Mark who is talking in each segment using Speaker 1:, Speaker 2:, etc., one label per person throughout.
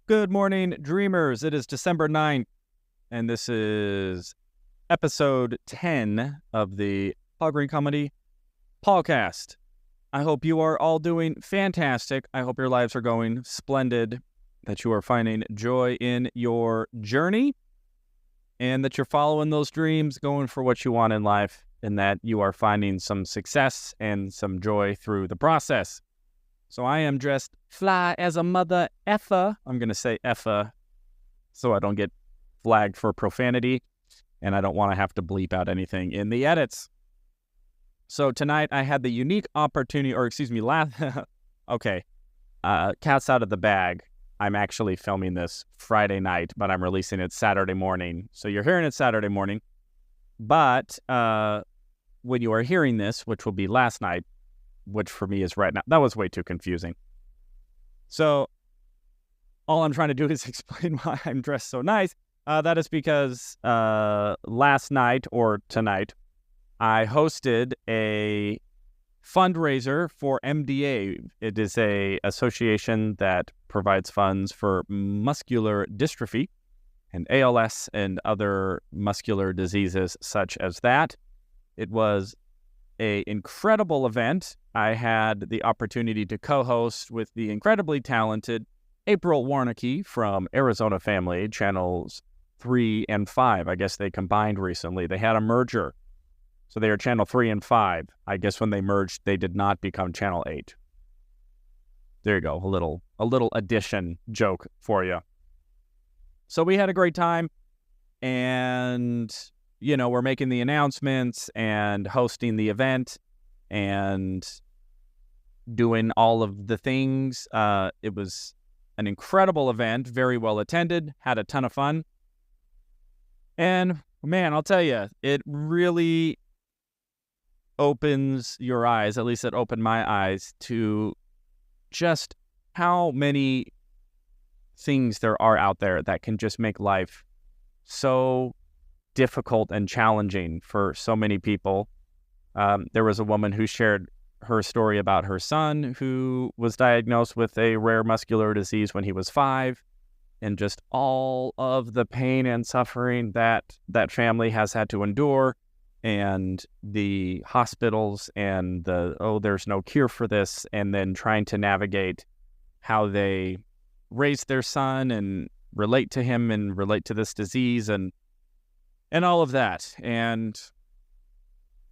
Speaker 1: Good morning, dreamers. It is December 9th, and this is episode 10 of the Green Comedy PaulCast. I hope you are all doing fantastic. I hope your lives are going splendid, that you are finding joy in your journey, and that you're following those dreams, going for what you want in life, and that you are finding some success and some joy through the process. So I am dressed fly as a mother effer. I'm going to say effer so I don't get flagged for profanity, and I don't want to have to bleep out anything in the edits. So tonight I had the unique opportunity, cat's out of the bag. I'm actually filming this Friday night, but I'm releasing it Saturday morning. So you're hearing it Saturday morning. But when you are hearing this, which will be last night, which for me is right now. That was way too confusing. So all I'm trying to do is explain why I'm dressed so nice. That is because last night or tonight, I hosted a fundraiser for MDA. It is a association that provides funds for muscular dystrophy and ALS and other muscular diseases such as that. It was an incredible event. I had the opportunity to co-host with the incredibly talented April Warnicki from Arizona Family, channels 3 and 5. I guess they combined recently. They had a merger. So they are channel 3 and 5. I guess when they merged, they did not become channel 8. There you go. A little addition joke for you. So we had a great time, and we're making the announcements and hosting the event and doing all of the things. It was an incredible event, very well attended, had a ton of fun. And man, I'll tell you, it really opens your eyes, at least it opened my eyes, to just how many things there are out there that can just make life so difficult and challenging for so many people. There was a woman who shared her story about her son who was diagnosed with a rare muscular disease when he was 5, and just all of the pain and suffering that family has had to endure, and the hospitals and there's no cure for this, and then trying to navigate how they raise their son and relate to him and relate to this disease and all of that. And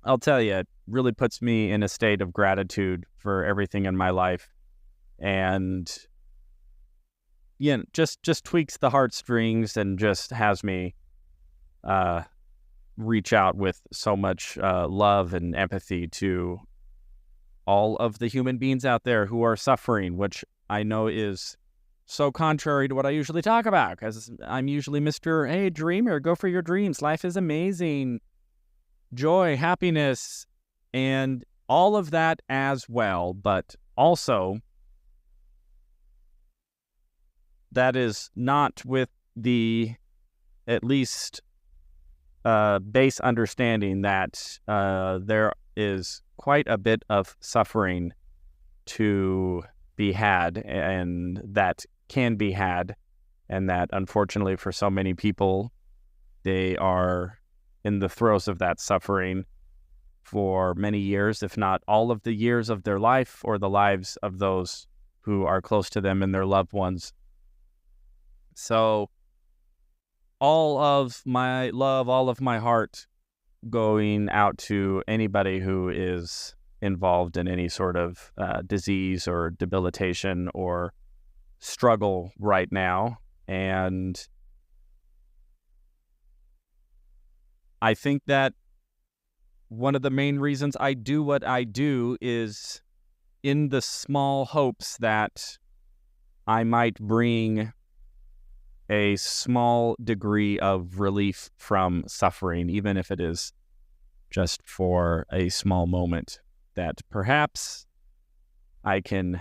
Speaker 1: I'll tell you, it really puts me in a state of gratitude for everything in my life, and just tweaks the heartstrings and just has me reach out with so much love and empathy to all of the human beings out there who are suffering, which I know is so contrary to what I usually talk about, because I'm usually Mr. Hey, dreamer, go for your dreams. Life is amazing. Joy, happiness, and all of that as well. But also, that is not with the at least base understanding that there is quite a bit of suffering to be had, and that can be had, and that unfortunately for so many people, they are in the throes of that suffering for many years, if not all of the years of their life, or the lives of those who are close to them and their loved ones. So all of my love, all of my heart going out to anybody who is involved in any sort of disease or debilitation or struggle right now. And I think that one of the main reasons I do what I do is in the small hopes that I might bring a small degree of relief from suffering, even if it is just for a small moment, that perhaps I can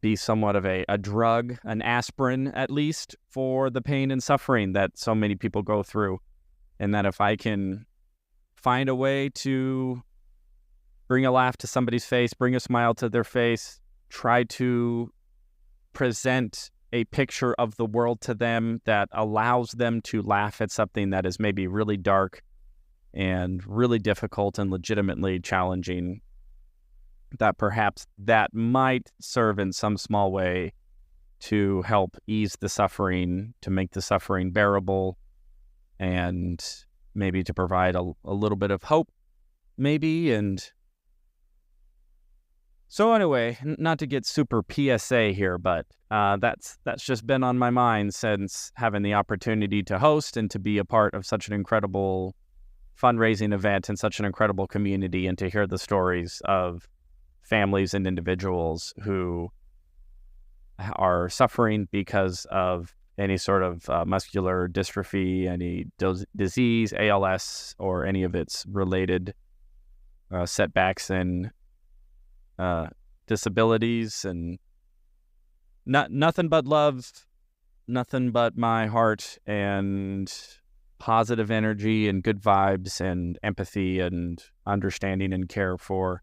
Speaker 1: be somewhat of a drug, an aspirin at least, for the pain and suffering that so many people go through. And that if I can find a way to bring a laugh to somebody's face, bring a smile to their face, try to present a picture of the world to them that allows them to laugh at something that is maybe really dark and really difficult and legitimately challenging, that perhaps that might serve in some small way to help ease the suffering, to make the suffering bearable, and maybe to provide a little bit of hope, maybe. And so anyway, not to get super PSA here, but that's just been on my mind since having the opportunity to host and to be a part of such an incredible fundraising event and such an incredible community, and to hear the stories of families and individuals who are suffering because of any sort of muscular dystrophy, any disease, ALS, or any of its related setbacks and disabilities. And nothing but love, nothing but my heart and positive energy and good vibes and empathy and understanding and care for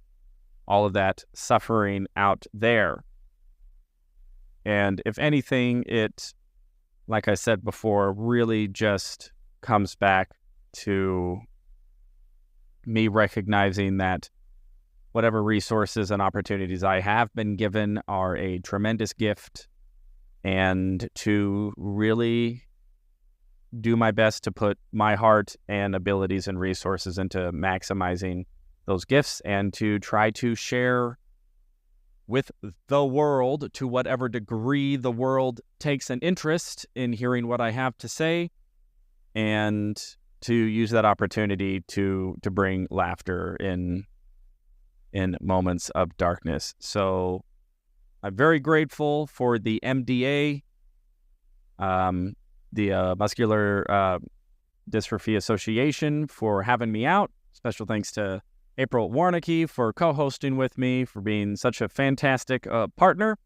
Speaker 1: all of that suffering out there. And if anything, it, like I said before, really just comes back to me recognizing that whatever resources and opportunities I have been given are a tremendous gift, and to really do my best to put my heart and abilities and resources into maximizing those gifts, and to try to share with the world, to whatever degree the world takes an interest in hearing what I have to say, and to use that opportunity to bring laughter in moments of darkness. So I'm very grateful for the MDA, the Muscular Dystrophy Association, for having me out. Special thanks to April Warnicki for co-hosting with me, for being such a fantastic partner.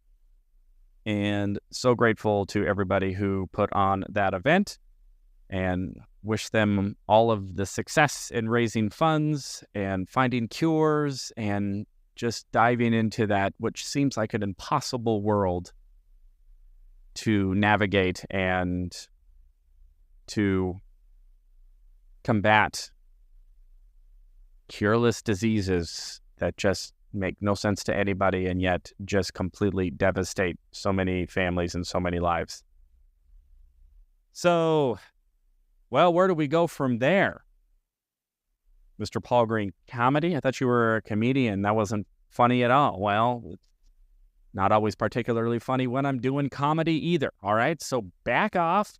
Speaker 1: And so grateful to everybody who put on that event, and wish them all of the success in raising funds and finding cures and just diving into that, which seems like an impossible world to navigate and to combat cureless diseases that just make no sense to anybody and yet just completely devastate so many families and so many lives. So, well, where do we go from there? Mr. Paul Green Comedy? I thought you were a comedian. That wasn't funny at all. Well, it's not always particularly funny when I'm doing comedy either. All right, so back off.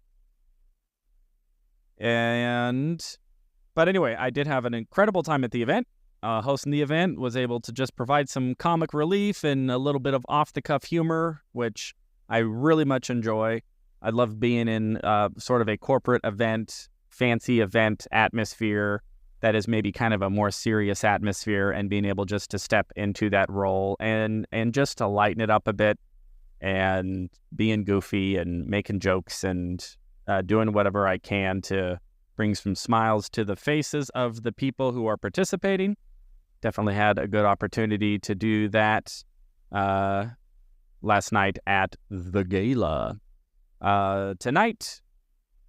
Speaker 1: But anyway, I did have an incredible time at the event. Hosting the event, was able to just provide some comic relief and a little bit of off-the-cuff humor, which I really much enjoy. I love being in sort of a corporate event, fancy event atmosphere that is maybe kind of a more serious atmosphere, and being able just to step into that role and just to lighten it up a bit, and being goofy and making jokes and doing whatever I can to bring some smiles to the faces of the people who are participating. Definitely had a good opportunity to do that last night at the gala. Tonight,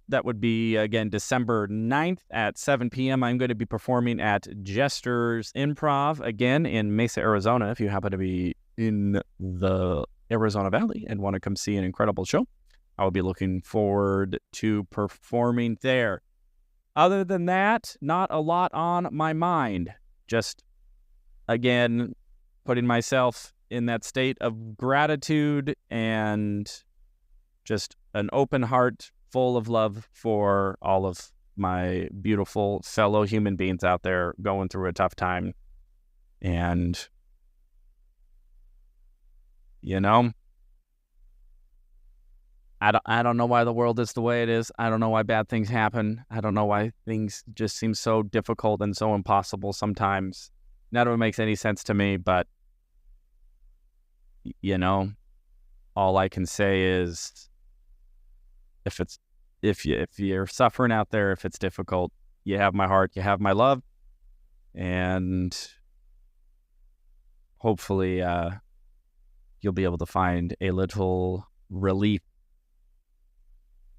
Speaker 1: that would be, again, December 9th at 7 p.m. I'm going to be performing at Jester's Improv, again, in Mesa, Arizona. If you happen to be in the Arizona Valley and want to come see an incredible show, I will be looking forward to performing there. Other than that, not a lot on my mind. Just, again, putting myself in that state of gratitude and just an open heart full of love for all of my beautiful fellow human beings out there going through a tough time. And, you know, I don't know why the world is the way it is. I don't know why bad things happen. I don't know why things just seem so difficult and so impossible sometimes. None of it makes any sense to me, but, you know, all I can say is if you're suffering out there, if it's difficult, you have my heart, you have my love, and hopefully you'll be able to find a little relief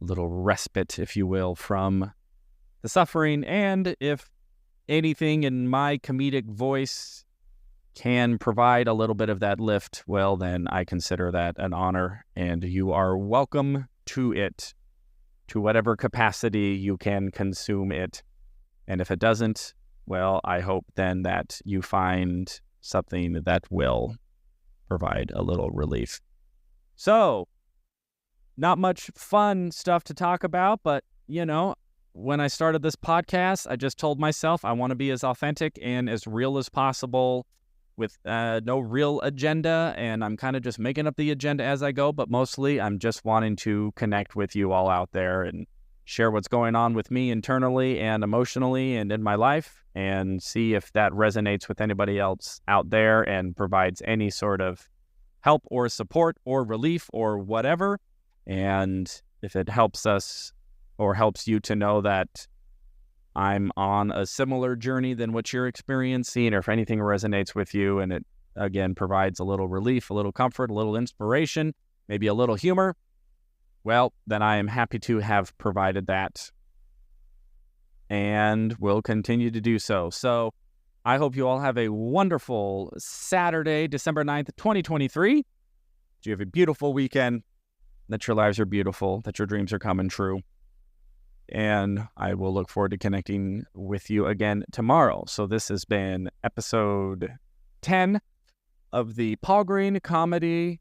Speaker 1: little respite, if you will, from the suffering. And if anything in my comedic voice can provide a little bit of that lift, well, then I consider that an honor, and you are welcome to it, to whatever capacity you can consume it. And if it doesn't, well, I hope then that you find something that will provide a little relief. So, not much fun stuff to talk about, but, when I started this podcast, I just told myself I want to be as authentic and as real as possible with no real agenda, and I'm kind of just making up the agenda as I go, but mostly I'm just wanting to connect with you all out there and share what's going on with me internally and emotionally and in my life, and see if that resonates with anybody else out there and provides any sort of help or support or relief or whatever. And if it helps us or helps you to know that I'm on a similar journey than what you're experiencing, or if anything resonates with you and it, again, provides a little relief, a little comfort, a little inspiration, maybe a little humor, well, then I am happy to have provided that and will continue to do so. So I hope you all have a wonderful Saturday, December 9th, 2023. You have a beautiful weekend, that your lives are beautiful, that your dreams are coming true. And I will look forward to connecting with you again tomorrow. So this has been episode 10 of the Paul Green Comedy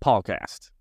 Speaker 1: PaulCast.